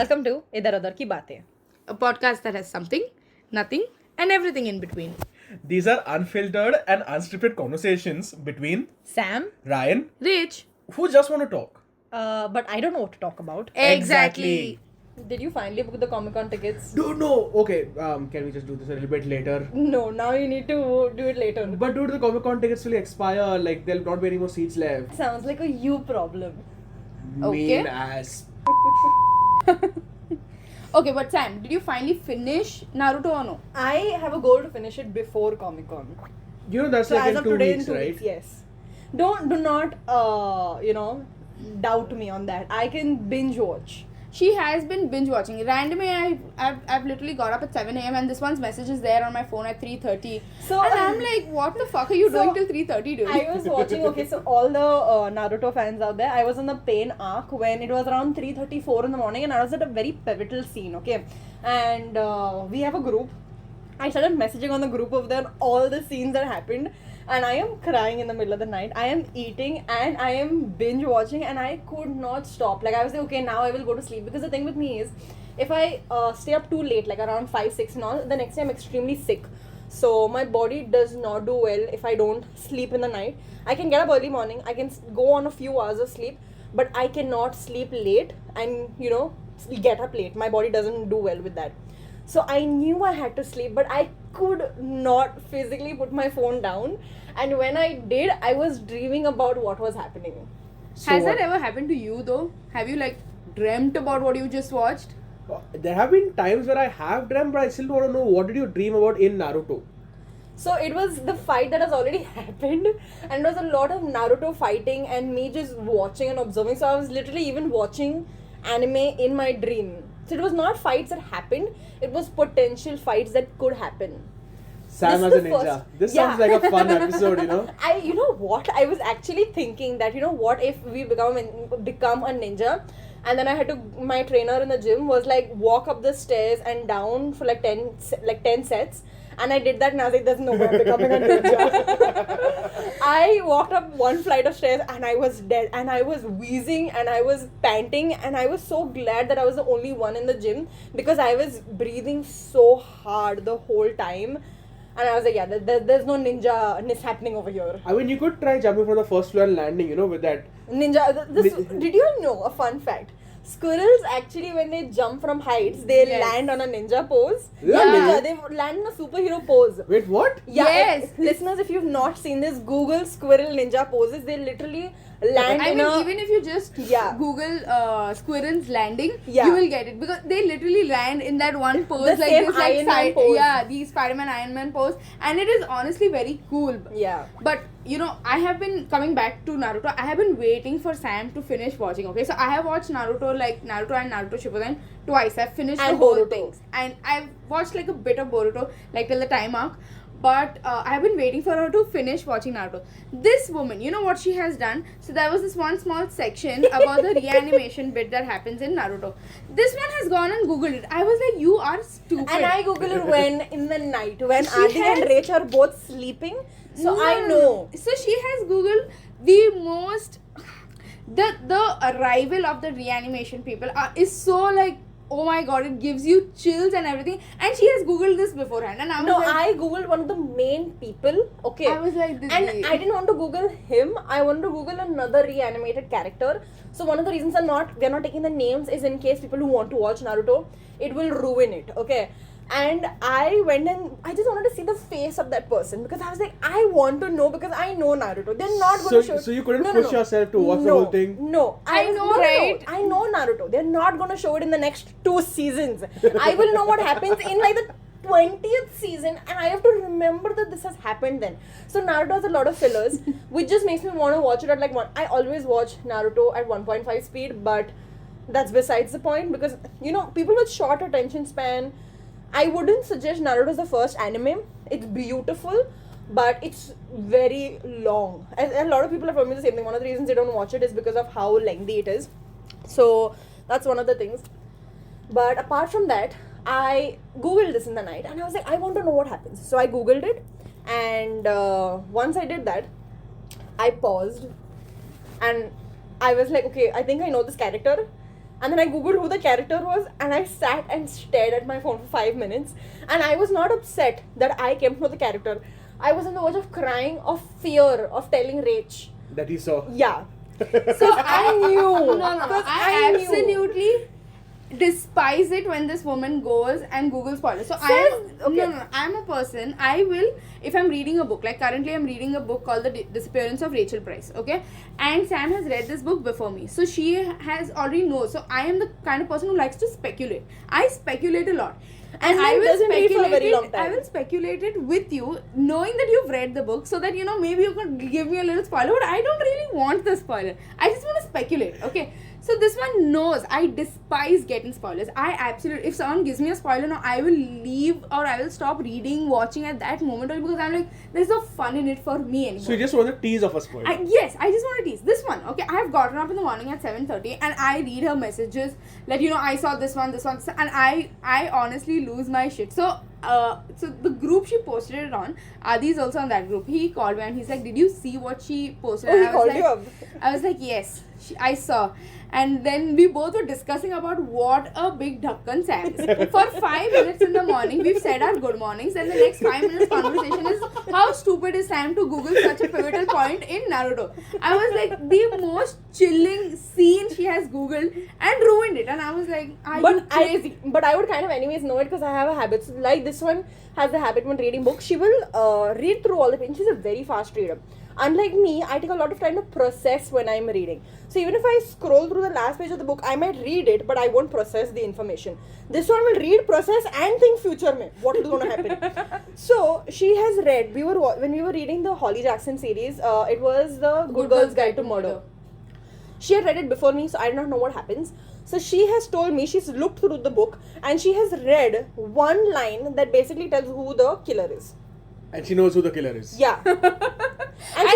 Welcome to Idhar Udhar Ki Baatein. A podcast that has something, nothing, and everything in between. These are unfiltered and unscripted conversations between Sam, Ryan, Rich. who just want to talk. but I don't know what to talk about. Exactly. Did you finally book the Comic Con tickets? No. Okay, can we just do this a little bit later? No, now you need to do it later. But dude, the Comic Con tickets will expire. Like, there'll not be any more seats left. Sounds like a you problem. Okay. Mean ass. Okay, but Sam, did you finally finish Naruto or no? I have a goal to finish it before Comic Con. You know, that's So like as in of 2 today, weeks, in 2 right? weeks, yes. Do not, doubt me on that. I can binge watch. She has been binge watching. Randomly, I've literally got up at 7 a.m. and this one's message is there on my phone at 3:30. So and I'm like, what the fuck are you doing till 3:30, dude? I was watching, so all the Naruto fans out there, I was in the pain arc when it was around 3:34 in the morning and I was at a very pivotal scene, okay? And we have a group. I started messaging on the group of them all the scenes that happened and I am crying in the middle of the night. I am eating and I am binge watching and I could not stop. Like I was like, okay, now I will go to sleep because the thing with me is if I stay up too late, like around 5, 6 and all, the next day I'm extremely sick. So my body does not do well if I don't sleep in the night. I can get up early morning, I can go on a few hours of sleep, but I cannot sleep late and get up late. My body doesn't do well with that. So I knew I had to sleep, but I could not physically put my phone down. And when I did, I was dreaming about what was happening. Has that ever happened to you though? Have you like dreamt about what you just watched? There have been times where I have dreamt, but I still want to know what did you dream about in Naruto? So it was the fight that has already happened, and there was a lot of Naruto fighting and me just watching and observing. So I was literally even watching anime in my dream. So it was not fights that happened, it was potential fights that could happen. Sam This as a is the ninja. first- This yeah. sounds like a fun episode, you know? You know what? I was actually thinking that, what if we become a ninja? And then I had to, my trainer in the gym was like, walk up the stairs and down for like 10 sets. And I did that and I was like, there's no way I'm becoming a ninja. I walked up one flight of stairs and I was dead. And I was wheezing and I was panting. And I was so glad that I was the only one in the gym because I was breathing so hard the whole time. And I was like, yeah, there's no ninja-ness happening over here. I mean, you could try jumping from the first floor and landing, with that. Did you know a fun fact? Squirrels actually, when they jump from heights, they land on a ninja pose. Yeah. They land in a superhero pose. Wait, what? Yeah, Yes. listeners, if you've not seen this, Google squirrel ninja poses. They literally land I in mean, a... even if you just Yeah. Google squirrels landing, Yeah. you will get it because they literally land in that one pose, The same this Iron Man pose. Yeah, the Spider-Man Iron Man pose, and it is honestly very cool. Yeah. But I have been coming back to Naruto. I have been waiting for Sam to finish watching. Okay, so I have watched Naruto and Naruto Shippuden twice. I've finished And the whole Boruto. things, and I've watched like a bit of Boruto, like till the time arc. But I have been waiting for her to finish watching Naruto. This woman, you know what she has done? So there was this one small section about the reanimation bit that happens in Naruto. This one has gone and googled it. I was like, you are stupid. And I Googled it when in the night, when She Adi and has- Rach are both sleeping. So I No. know. So she has googled the most, the arrival of the reanimation people is so like, oh my god, it gives you chills and everything. And she has googled this beforehand, and I was No, like, I Googled one of the main people. Okay. I was like, this And is- I didn't want to Google him. I wanted to Google another reanimated character. So one of the reasons we're not taking the names is in case people who want to watch Naruto, it will ruin it. Okay. And I went and I just wanted to see the face of that person because I was like, I want to know because I know Naruto. They're not going to show. So you couldn't push yourself to watch the No, whole thing? No, I know, right? I know Naruto. They're not going to show it in the next 2 seasons. I will know what happens in like the 20th season and I have to remember that this has happened then. So Naruto has a lot of fillers which just makes me want to watch it at like I always watch Naruto at 1.5 speed, but that's besides the point because people with short attention span, I wouldn't suggest Naruto as the first anime. It's beautiful, but it's very long. And a lot of people have told me the same thing. One of the reasons they don't watch it is because of how lengthy it is. So that's one of the things. But apart from that, I Googled this in the night and I was like, I want to know what happens. So I Googled it, and once I did that, I paused and I was like, okay, I think I know this character. And then I googled who the character was, and I sat and stared at my phone for 5 minutes. And I was not upset that I came to know the character. I was on the verge of crying of fear of telling Rach. That he saw. Yeah. So I knew. No. Because I knew. absolutely despise it when this woman goes and Google spoilers. So Okay. no. I'm a person. I will, if I'm reading a book, like currently I'm reading a book called The Disappearance of Rachel Price. Okay, and Sam has read this book before me, so she has already knows. So I am the kind of person who likes to speculate. I speculate a lot. And I will doesn't read for a very long time. I will speculate it with you, knowing that you've read the book, so that maybe you could give me a little spoiler. But I don't really want the spoiler. I just want to speculate. Okay. So this one knows I despise getting spoilers. I absolutely, if someone gives me a spoiler now, I will leave or I will stop reading, watching at that moment, because I'm like, there's no fun in it for me anymore. So you just want a tease of a spoiler. Yes, I just want to tease this one. Okay, I have gotten up in the morning at 7:30 and I read her messages that I saw this one, and I honestly lose my shit. So the group she posted it on, Adi is also on that group. He called me and he's like, "Did you see what she posted?" Oh, And he called you up. I was like, "Yes, I saw." And then we both were discussing about what a big dhakkan Sam is. For 5 minutes in the morning, we've said our good mornings, and the next 5 minutes conversation is how stupid is Sam to Google such a pivotal point in Naruto. I was like, the most chilling scene she has Googled and ruined it. And I was like, are you crazy? But I would kind of anyways know it because I have a habit. So like this one has the habit when reading books, she will read through all the pages. She's a very fast reader. Unlike me, I take a lot of time to process when I'm reading. So even if I scroll through the last page of the book, I might read it, but I won't process the information. This one will read, process, and think future mein what is going to happen. So she has read. When we were reading the Holly Jackson series, it was the Good Girl's Guide to Murder. She had read it before me, so I do not know what happens. So she has told me she's looked through the book and she has read one line that basically tells who the killer is. And she knows who the killer is. Yeah. And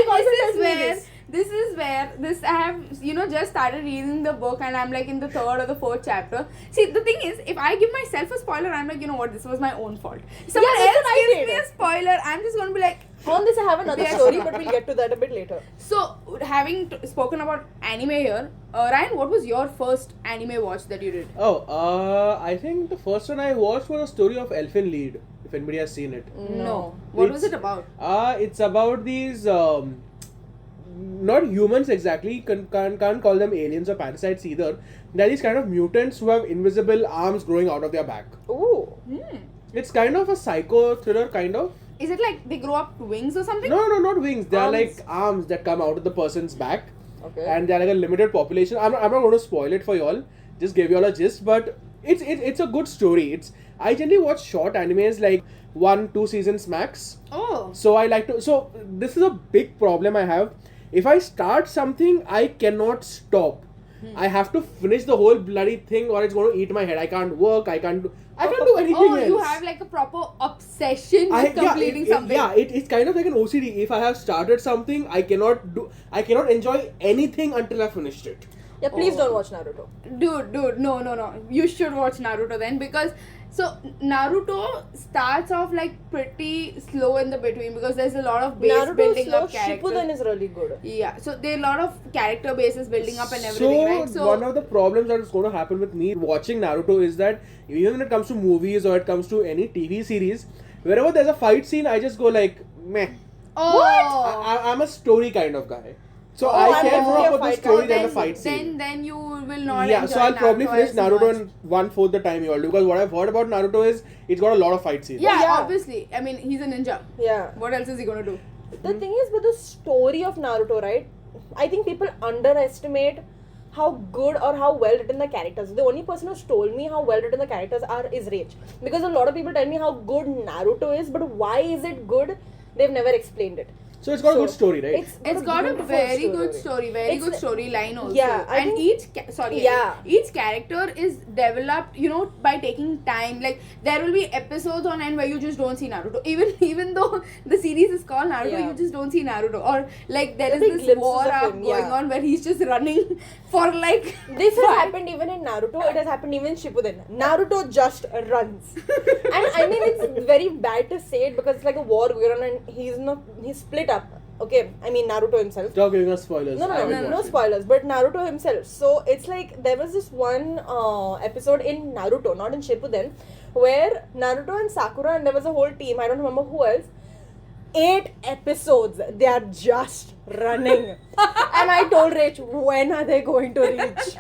this is where I have just started reading the book and I'm like in the 3rd or the 4th chapter. See, the thing is, if I give myself a spoiler, I'm like, what, this was my own fault. If someone else gives me a spoiler, I'm just going to be like, on this I have another story, but we'll get to that a bit later. So, having spoken about anime here, Ryan, what was your first anime watch that you did? I think the first one I watched was a story of Elfin Lied, if anybody has seen it. No. What was it about? It's about these not humans exactly, can't call them aliens or parasites either. They're these kind of mutants who have invisible arms growing out of their back. Ooh. It's kind of a psycho thriller, kind of. Is it like they grow up wings or something? No, not wings. They are Arms. like arms that come out of the person's back. Okay. And they're like a limited population. I'm not going to spoil it for y'all. Just give y'all a gist, but it's a good story. I generally watch short animes like 1-2 seasons max. Oh. So I like to. So this is a big problem I have. If I start something, I cannot stop. I have to finish the whole bloody thing, or it's going to eat my head. I can't work. I can't do anything else. You have like a proper obsession with completing something. It's kind of like an OCD. If I have started something, I cannot enjoy anything until I finished it. Yeah, please don't watch Naruto. Dude, no. You should watch Naruto then, because Naruto starts off like pretty slow in the between, because there's a lot of base building up characters. Shippuden is really good. Yeah, so there are a lot of character bases building up and everything, right? So one of the problems that is going to happen with me watching Naruto is that even when it comes to movies or it comes to any TV series, wherever there's a fight scene, I just go like, meh. What? I'm a story kind of guy. So I care more about the story than the fight scene. Then you will not enjoy so I'll probably finish Naruto in in 1/4 the time you all do, because what I've heard about Naruto is it's got a lot of fight scenes. Yeah, obviously. I mean, he's a ninja. Yeah. What else is he gonna do? The thing is with the story of Naruto, right? I think people underestimate how good or how well written the characters. The only person who's told me how well written the characters is Rach. Because a lot of people tell me how good Naruto is, but why is it good? They've never explained it. So it's got a good story, right? It's got a very good story, good storyline also. Yeah, and each character is developed, by taking time. Like there will be episodes on end where you just don't see Naruto. Even though the series is called Naruto, you just don't see Naruto. Or like there is this war arc going on where he's just running for like. This has happened even in Naruto. It has happened even in Shippuden. Naruto just runs, and I mean it's very bad to say it because it's like a war going on and he's split up. Okay, I mean Naruto himself. Stop giving us spoilers. No, I haven't no watched it. spoilers, but Naruto himself. So it's like there was this one episode in Naruto, not in Shippuden, where Naruto and Sakura and there was a whole team. I don't remember who else. 8 episodes. They are just running, and I told Rach, when are they going to reach?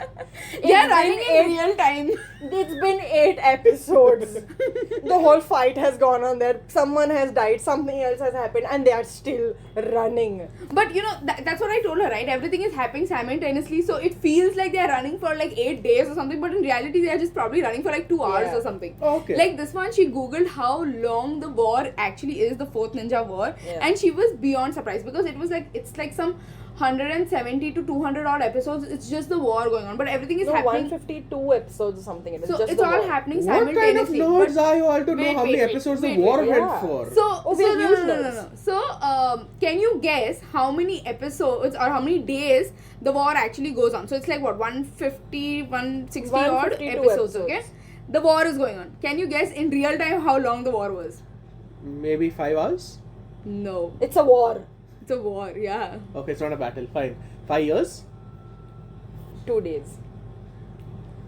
They are It's running been in real time. It's been 8 episodes. The whole fight has gone on there. Someone has died. Something else has happened, and they are still running. But you know, that's what I told her, right? Everything is happening simultaneously, so it feels like they are running for like 8 days or something, but in reality, they are just probably running for like 2 hours Yeah. or something. Okay. Like this one, she googled how long the war actually is, the fourth ninja war, Yeah. and she was beyond surprised because it was like, it's like some 170 to 200 odd episodes. It's just the war going on, but everything is No, happening. 152 episodes or something. It is So just it's the all war. happening What kind of simultaneously. nerds but- are you all to know Wait, how many wait, episodes wait, the war wait, went yeah. for? So, Oh, so we're no, huge no, no, no, nerds. no. So, can you guess how many episodes or how many days the war actually goes on? So it's like what, 150, 160 odd 152 episodes, okay? episodes. The war is going on. Can you guess in real time how long the war was? Maybe 5 hours? No, It's a war. it's a war. Yeah. Okay, it's not a battle. Fine. 5 years? 2 days.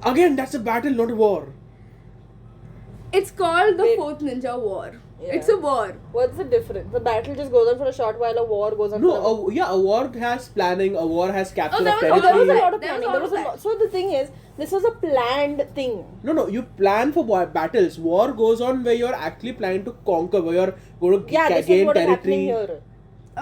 Again, that's a battle, not a war. It's called the Wait. Fourth Ninja War. Yeah. It's a war. What's the difference? The battle just goes on for a short while. A war goes on. No, for a war has planning, a war has capture there of was- Oh, there was a territory. lot of There was planning. all There was of a that. lot. So the thing is, this was a planned thing. No, you plan for battles. War goes on where you're actually planning to conquer, where you're going to Yeah, this is gain what is happening territory. here.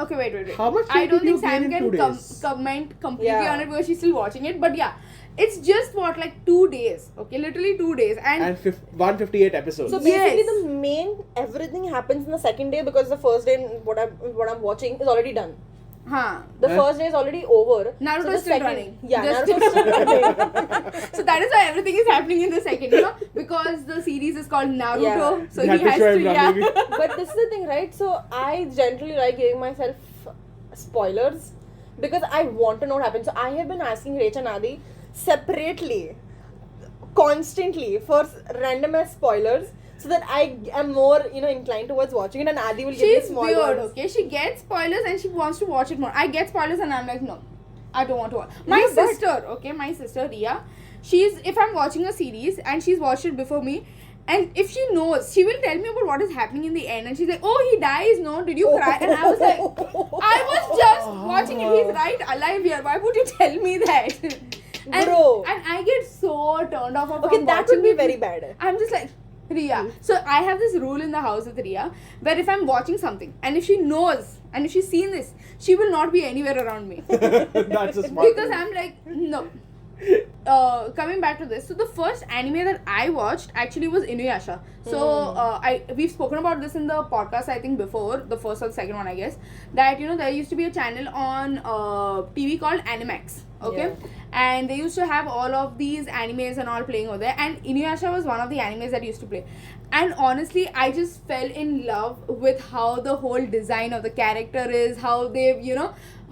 Okay, wait. How much I time don't did you think gain Sam in can 2 days? comment completely Yeah. on it because she's still watching it. But yeah, it's just what, like 2 days. Okay, literally 2 days. And 158 episodes. So basically, Yes. the main everything happens in the second day because the first day what I'm watching is already done. Huh. The Huh? first day is already over. Naruto so is the still second, running. Yeah, Just- Naruto is still running. So that is why everything is happening in the second, you know, because the series is called Naruto. Yeah. So They he had to has show to, him yeah. running. But this is the thing, right? So I generally like giving myself spoilers because I want to know what happens. So I have been asking Rach and Adi separately, constantly for random ass spoilers so that I am more, inclined towards watching it, and Adi will give me She's small weird, ones. okay? She gets spoilers and she wants to watch it more. I get spoilers and I'm like, no, I don't want to watch. My Yeah, but- sister, okay, my sister Ria, if I'm watching a series and she's watched it before me, and if she knows, she will tell me about what is happening in the end, and she's like, oh, he dies, no, did you cry? And I was like, I was just watching it, he's right alive here, why would you tell me that? And, Bro. and I get so turned off of Okay, from that watching would be it. very bad. I'm just like, Ria. So I have this rule in the house with Ria where if I'm watching something and if she knows and if she's seen this, she will not be anywhere around me. That's a smart Because move. I'm like, no. Coming back to this, so the first anime that I watched actually was Inuyasha. So we've spoken about this in the podcast, I think before, the first or the second one, I guess, that there used to be a channel on TV called Animax. Okay, Yeah. and they used to have all of these animes and all playing over there, and Inuyasha was one of the animes that used to play. And honestly, I just fell in love with how the whole design of the character is, how they've,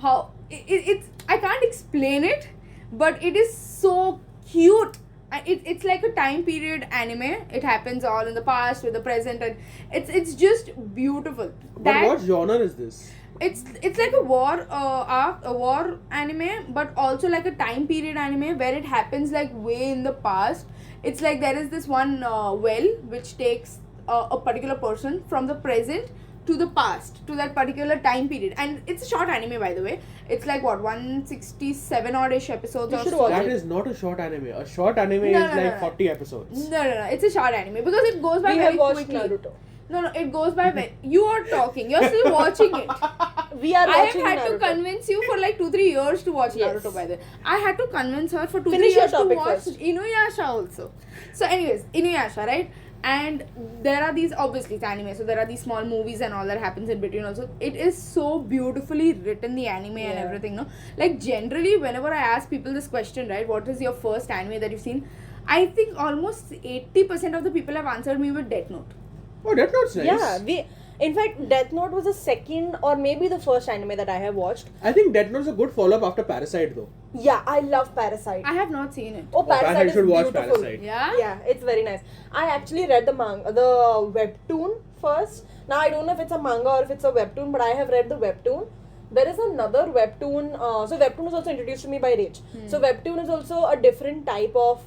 how it's I can't explain it, but it is so cute. It's like a time period anime. It happens all in the past with the present, and it's just beautiful. But what genre is this? It's like a war arc, a war anime, but also like a time period anime where it happens like way in the past. It's like there is this one well which takes a particular person from the present to the past, to that particular time period, and it's a short anime, by the way. It's like what, 167 oddish episodes You or should so. watch That it. is not a short anime. A short anime No, is no, like no. 40 episodes. No, it's a short anime because it goes by We very have watched quickly. Naruto. No, it goes by very. You are talking. You're still watching it. We are I have watching had Naruto. to convince you for like 2-3 years to watch Yes. Naruto, by the way. I had to convince her for 2-3 Finish your years to topic watch first. Inuyasha also. So anyways, Inuyasha, right? And there are these, obviously it's anime, so there are these small movies and all that happens in between also. It is so beautifully written, the anime and Yeah. everything, no? Like generally, whenever I ask people this question, right, what is your first anime that you've seen? I think almost 80% of the people have answered me with Death Note. Oh, Death Note's nice. Yeah, in fact, Death Note was the second or maybe the first anime that I have watched. I think Death Note's a good follow-up after Parasite though. Yeah, I love Parasite. I have not seen it. Oh, Parasite is should watch beautiful. Parasite. Yeah? Yeah, it's very nice. I actually read the webtoon first. Now I don't know if it's a manga or if it's a webtoon, but I have read the webtoon. there is another webtoon. So webtoon was also introduced to me by Rich. So webtoon is also a different type of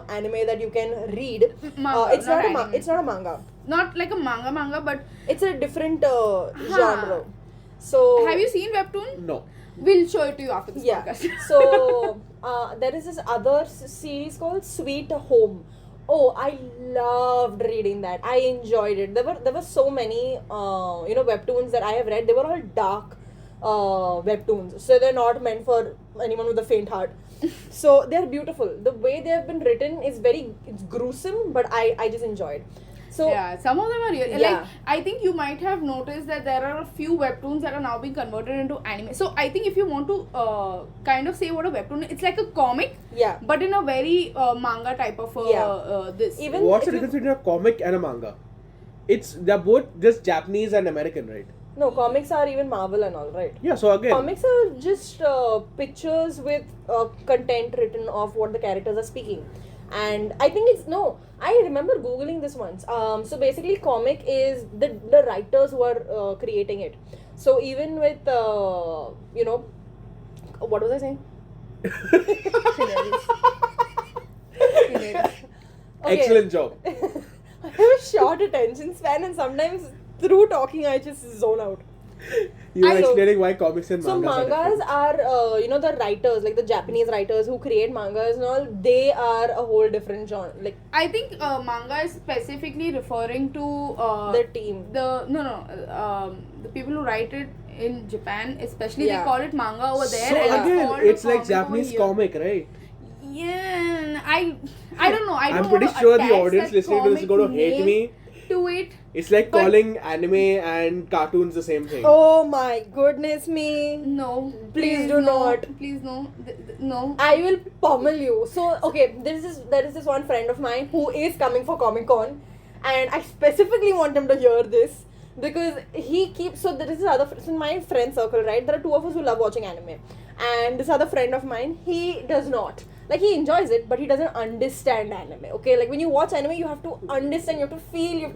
anime that you can read. Manga, It's not anime. it's not a manga. Not like a manga, but It's a different genre. So have you seen webtoon? No. We'll show it to you after this yeah. podcast. So there is this other series called Sweet Home. Oh, I loved reading that. I enjoyed it. There were so many webtoons that I have read. They were all dark webtoons, so they're not meant for anyone with a faint heart. So they're beautiful. The way they have been written is it's gruesome, but I just enjoyed. So yeah, some of them are real. Yeah. Like, I think you might have noticed that there are a few webtoons that are now being converted into anime. So I think if you want to kind of say what a webtoon is, it's like a comic, yeah. but in a very manga type of this. Even What's if the difference between a comic and a manga? They're both just Japanese and American, right? No, comics are even Marvel and all, right? Yeah, so again, Comics are just pictures with content written of what the characters are speaking. And I think I remember Googling this once. So basically comic is the writers who are creating it. So even with, what was I saying? Hilarious. Okay. excellent job. I have a short attention span and sometimes through talking I just zone out. You were I know. explaining why comics and So mangas are mangas different. are, the writers, like the Japanese writers who create mangas and all, they are a whole different genre. Like I think manga is specifically referring to the team. The people who write it in Japan, especially Yeah. they call it manga over there. So and again, called it's a like comic Japanese over here. comic, right? Yeah, I don't know. I don't I'm pretty want to sure the attach audience that listening to this is going to comic hate name me. to it. It's like But- calling anime and cartoons the same thing. Oh my goodness me. No, Please do no, not. Please no, no. I will pummel you. So okay, there is this one friend of mine who is coming for Comic Con, and I specifically want him to hear this because he keeps. So there is this other in my friend circle, right? There are two of us who love watching anime, and this other friend of mine, he does not. Like he enjoys it, but he doesn't understand anime. Okay, like when you watch anime, you have to understand, you have to feel, you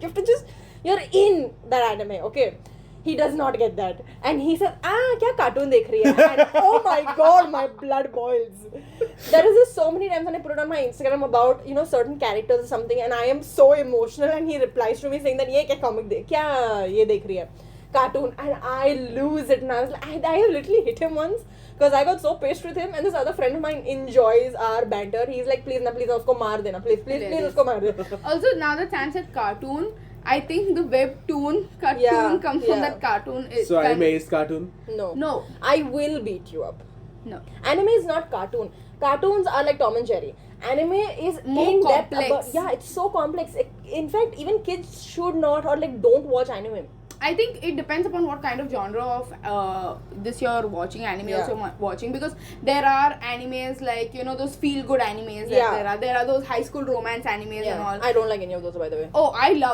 have to just you're in that anime. Okay. He does not get that. And he said, kya cartoon dekh rahi hai? And oh my god, my blood boils. There is just so many times when I put it on my Instagram about, certain characters or something and I am so emotional and he replies to me saying that, ye kya comic dekh? Kya ye dekh rahi hai? Cartoon. And I lose it and I was like, I have literally hit him once because I got so pissed with him and this other friend of mine enjoys our banter. He's like, please usko maar dena. Please usko maar dena. Also, now that Sam said cartoon, I think the webtoon Yeah, comes from yeah. that cartoon. So anime is cartoon. No. I will beat you up. No. Anime is not cartoon. Cartoons are like Tom and Jerry. Anime is More in-depth complex. it's so complex. In fact, even kids should not or don't watch anime. I think it depends upon what kind of genre of this you're watching, anime Yeah. also watching, because there are animes like, those feel good animes that Yeah. there are those high school romance animes and all. I don't like any of those, by the way. Oh,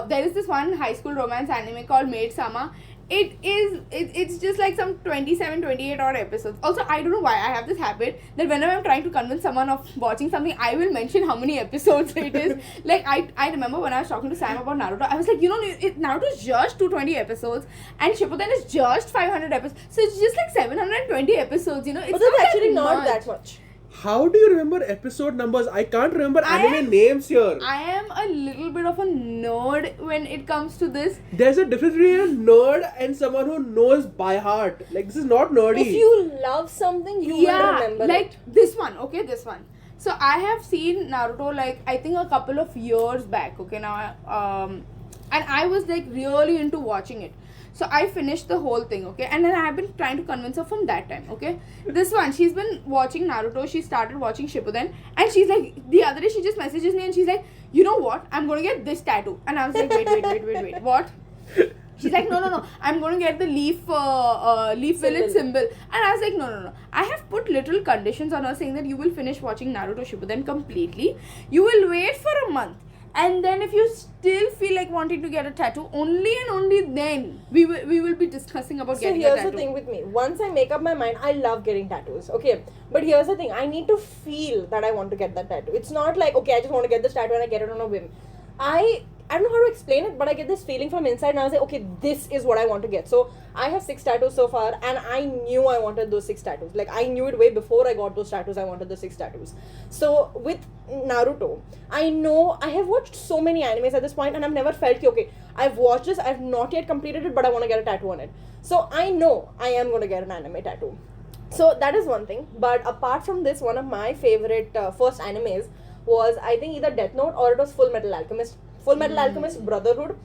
there is this one high school romance anime called Maid Sama. It's just like some 27, 28 odd episodes. Also, I don't know why I have this habit that whenever I'm trying to convince someone of watching something, I will mention how many episodes it is. Like, I remember when I was talking to Sam about Naruto, I was like, Naruto is just 220 episodes and Shippuden is just 500 episodes. So it's just like 720 episodes, It's But that's actually that not much. that much. How do you remember episode numbers? I can't remember I anime am- names here. I am a little bit of a nerd when it comes to this. There's a difference between a nerd and someone who knows by heart. Like, this is not nerdy. If you love something, you will remember like it. this one. So I have seen Naruto like I think a couple of years back. Okay, now and I was like really into watching it. So I finished the whole thing, okay? And then I have been trying to convince her from that time, okay? This one, she's been watching Naruto, she started watching Shippuden, and she's like, the other day she just messages me and she's like, you know what? I'm going to get this tattoo. And I was like, wait, what? She's like, no, I'm going to get the leaf village symbol. And I was like, no. I have put little conditions on her saying that you will finish watching Naruto Shippuden completely. You will wait for a month. And then if you still feel like wanting to get a tattoo, only and only then we will be discussing about So getting a here's tattoo. the thing with me. Once I make up my mind, I love getting tattoos. Okay. But here's the thing. I need to feel that I want to get that tattoo. It's not like, okay, I just want to get this tattoo and I get it on a whim. I I don't know how to explain it, but I get this feeling from inside, and I was like, okay, this is what I want to get. So I have 6 tattoos so far, and I knew I wanted those 6 tattoos. Like, I knew it way before I got those tattoos. I wanted the 6 tattoos. So with Naruto, I know I have watched so many animes at this point, and I've never felt okay, I've watched this, I've not yet completed it, but I want to get a tattoo on it. So I know I am going to get an anime tattoo. So that is one thing. But apart from this, one of my favorite first animes was, I think, either Death Note or it was Full Metal Alchemist. Full Metal Alchemist Brotherhood.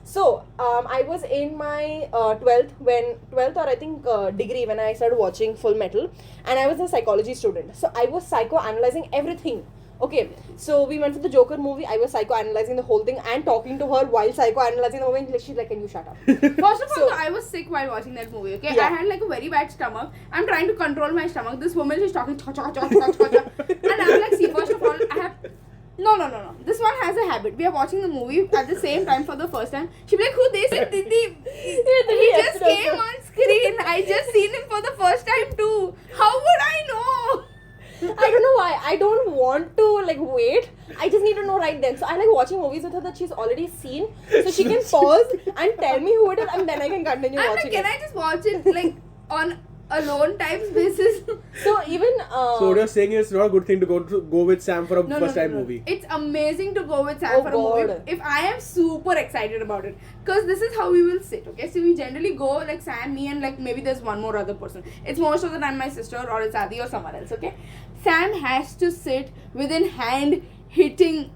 So I was in my 12th or I think degree when I started watching Full Metal, and I was a psychology student. So I was psychoanalyzing everything. Okay, so we went for the Joker movie. I was psychoanalyzing the whole thing and talking to her while psychoanalyzing the movie. And she's like, "Can you shut up?" First of all, I was sick while watching that movie, okay? Yeah. I had like a very bad stomach. I'm trying to control my stomach. This woman is talking, cha cha cha cha cha cha. And I'm like, see, first of all, I have... No. This one has a habit. We are watching the movie at the same time for the first time. She'll be like, who this is? Didi? He just came on screen. I just seen him for the first time too. How would I know? I don't know why. I don't want to like wait. I just need to know right then. So I like watching movies with her that she's already seen, so she can pause and tell me who it is, and then I can continue I'm watching like, can it. I just watch it like on alone times basis? So even So what you're saying is it's not a good thing to go with Sam for a first time movie. It's amazing to go with Sam Oh for a movie God. if I am super excited about it. Because this is how we will sit, okay? So we generally go like Sam, me, and like maybe there's one more other person. It's most of the time my sister or it's Adi or someone else, okay? Sam has to sit within hand hitting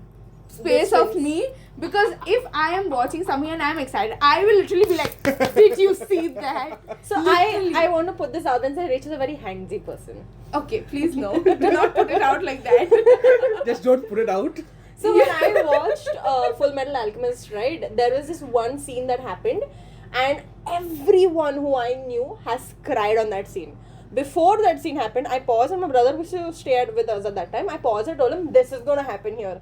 space of Distance. me, because if I am watching something and I'm excited, I will literally be like, did you see that? so Literally. I want to put this out and say Rachel's a very handsy person. Okay, please no. Do not put it out like that. Just don't put it out. So when I watched Full Metal Alchemist, right, there was this one scene that happened, and everyone who I knew has cried on that scene. Before that scene happened, I paused, and my brother used to stay with us at that time. I paused and told him, this is going to happen here.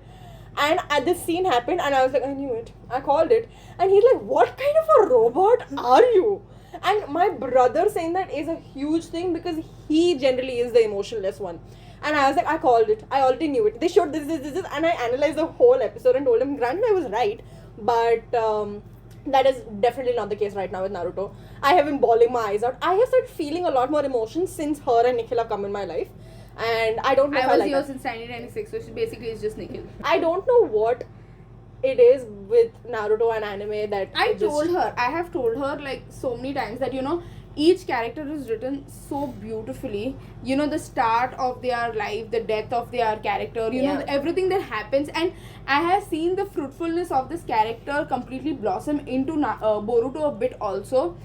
And this scene happened, and I was like, I knew it. I called it. And he's like, what kind of a robot are you? And my brother saying that is a huge thing, because he generally is the emotionless one. And I was like, I called it. I already knew it. They showed this. And I analyzed the whole episode and told him, granted, I was right. But that is definitely not the case right now with Naruto. I have been bawling my eyes out. I have started feeling a lot more emotion since her and Nikhil have come in my life. And I don't know if I I was like yours that. since 1996, so basically it's just Nikhil. I don't know what it is with Naruto and anime that I have told her like so many times that, you know, each character is written so beautifully. You know, the start of their life, the death of their character, you know, everything that happens. And I have seen the fruitfulness of this character completely blossom into Boruto a bit also.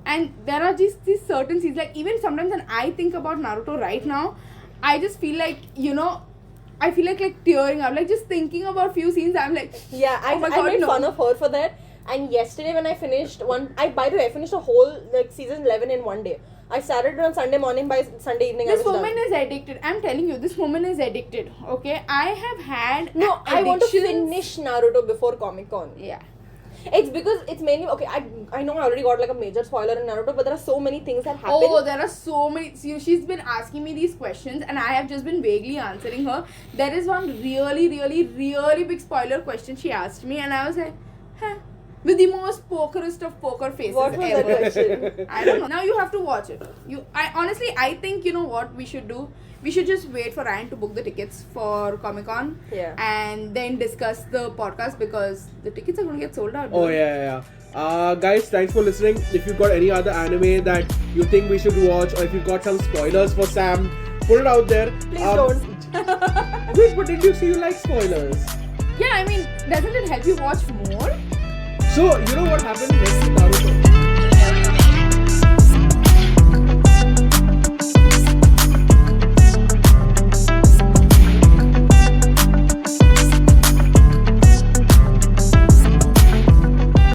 And there are these certain scenes, like even sometimes when I think about Naruto right now, I just feel like, you know, I feel like tearing up. Like just thinking about few scenes, I'm like, yeah, I my God, made no. fun of her for that. And yesterday when I finished by the way, I finished a whole like season 11 in one day. I started it on Sunday morning, by Sunday evening this I was woman done. is addicted. I'm telling you, this woman is addicted. Okay, I have had No, I want to addictions. finish Naruto before Comic Con. Yeah. It's because it's mainly okay. I know I already got like a major spoiler in Naruto, but there are so many things that happen. Oh, there are so many. See, she's been asking me these questions, and I have just been vaguely answering her. There is one really big spoiler question she asked me, and I was like, huh. With the most pokerest of poker faces What was ever. that question? I don't know. Now you have to watch it. I think, you know what we should do? We should just wait for Ryan to book the tickets for Comic Con. Yeah. And then discuss the podcast, because the tickets are going to get sold out. Oh yeah. Guys, thanks for listening. If you've got any other anime that you think we should watch, or if you've got some spoilers for Sam, put it out there. Please don't. Wait, but did you say you like spoilers? Yeah, I mean, doesn't it help you watch more? So, you know what happened next to Naruto?